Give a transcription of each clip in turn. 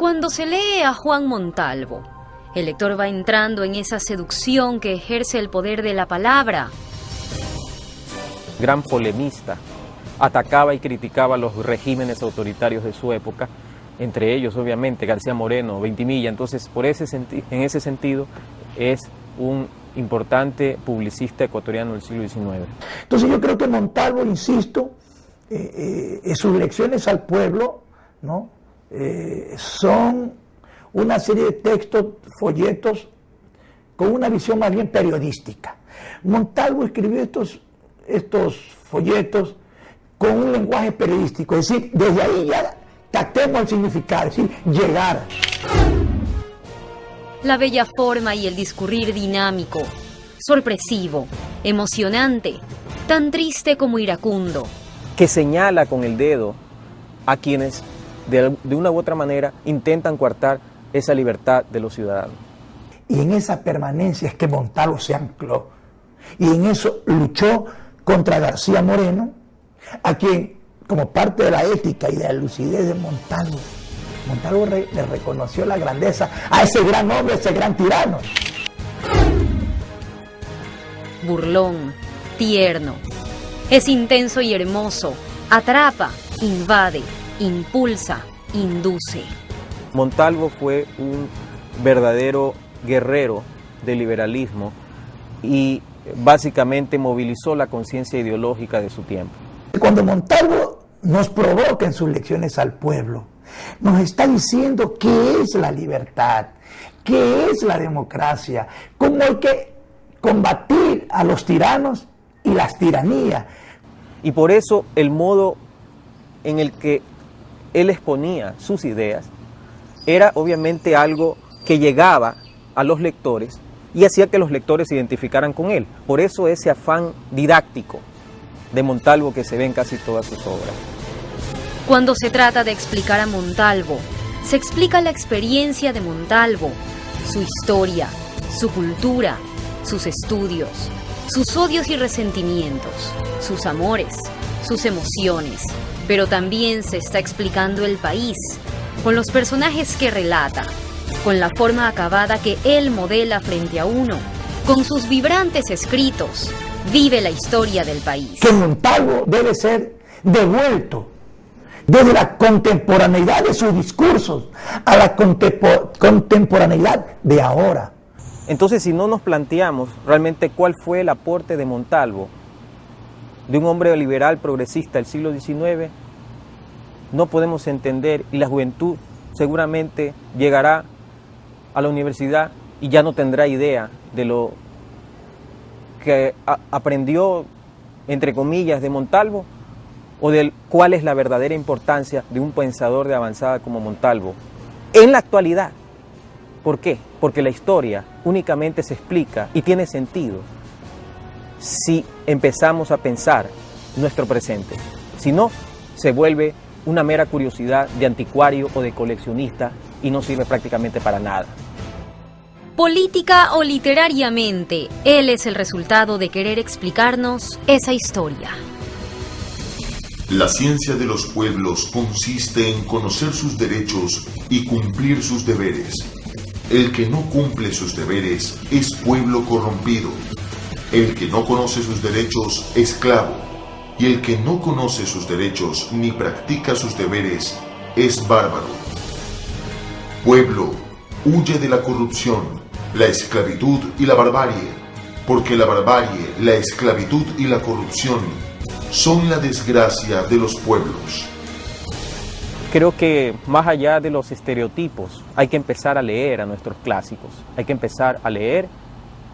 Cuando se lee a Juan Montalvo, el lector va entrando en esa seducción que ejerce el poder de la palabra. Gran polemista, atacaba y criticaba los regímenes autoritarios de su época, entre ellos obviamente García Moreno, Ventimilla. Entonces en ese sentido es un importante publicista ecuatoriano del siglo XIX. Entonces yo creo que Montalvo, insisto, sus lecciones al pueblo, ¿no? Son una serie de textos, folletos, con una visión más bien periodística. Montalvo escribió estos folletos con un lenguaje periodístico, es decir, desde ahí ya captemos el significado, es decir, llegar. La bella forma y el discurrir dinámico, sorpresivo, emocionante, tan triste como iracundo. Que señala con el dedo a quienes de una u otra manera intentan coartar esa libertad de los ciudadanos. Y en esa permanencia es que Montalvo se ancló. Y en eso luchó contra García Moreno, a quien, como parte de la ética y de la lucidez de Montalvo le reconoció la grandeza a ese gran hombre, a ese gran tirano. Burlón, tierno, es intenso y hermoso, atrapa, invade, impulsa, induce. Montalvo fue un verdadero guerrero del liberalismo y básicamente movilizó la conciencia ideológica de su tiempo. Cuando Montalvo nos provoca en sus lecciones al pueblo, nos está diciendo qué es la libertad, qué es la democracia, cómo hay que combatir a los tiranos y las tiranías. Y por eso el modo en el que él exponía sus ideas era obviamente algo que llegaba a los lectores y hacía que los lectores se identificaran con él. Por eso ese afán didáctico de Montalvo que se ve en casi todas sus obras. Cuando se trata de explicar a Montalvo, se explica la experiencia de Montalvo, su historia, su cultura, sus estudios, sus odios y resentimientos, sus amores, sus emociones, pero también se está explicando el país, con los personajes que relata, con la forma acabada que él modela frente a uno, con sus vibrantes escritos, vive la historia del país. Que Montalvo debe ser devuelto desde la contemporaneidad de sus discursos a la contemporaneidad de ahora. Entonces, si no nos planteamos realmente cuál fue el aporte de Montalvo, de un hombre liberal progresista del siglo XIX, no podemos entender, y la juventud seguramente llegará a la universidad y ya no tendrá idea de lo que aprendió, entre comillas, de Montalvo, o de cuál es la verdadera importancia de un pensador de avanzada como Montalvo en la actualidad. ¿Por qué? Porque la historia únicamente se explica y tiene sentido si empezamos a pensar nuestro presente. Si no, se vuelve una mera curiosidad de anticuario o de coleccionista y no sirve prácticamente para nada. Política o literariamente, él es el resultado de querer explicarnos esa historia. La ciencia de los pueblos consiste en conocer sus derechos y cumplir sus deberes. El que no cumple sus deberes es pueblo corrompido. El que no conoce sus derechos, esclavo. Y el que no conoce sus derechos ni practica sus deberes, es bárbaro. Pueblo, huye de la corrupción, la esclavitud y la barbarie, porque la barbarie, la esclavitud y la corrupción son la desgracia de los pueblos. Creo que más allá de los estereotipos, hay que empezar a leer a nuestros clásicos, hay que empezar a leer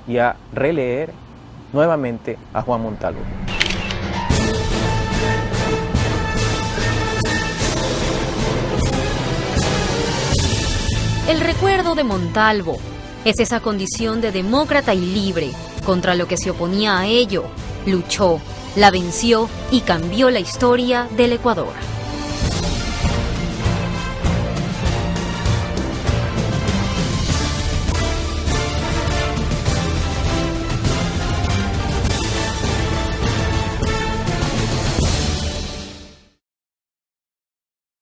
y a releer nuevamente a Juan Montalvo. El recuerdo de Montalvo es esa condición de demócrata y libre contra lo que se oponía a ello, luchó, la venció y cambió la historia del Ecuador.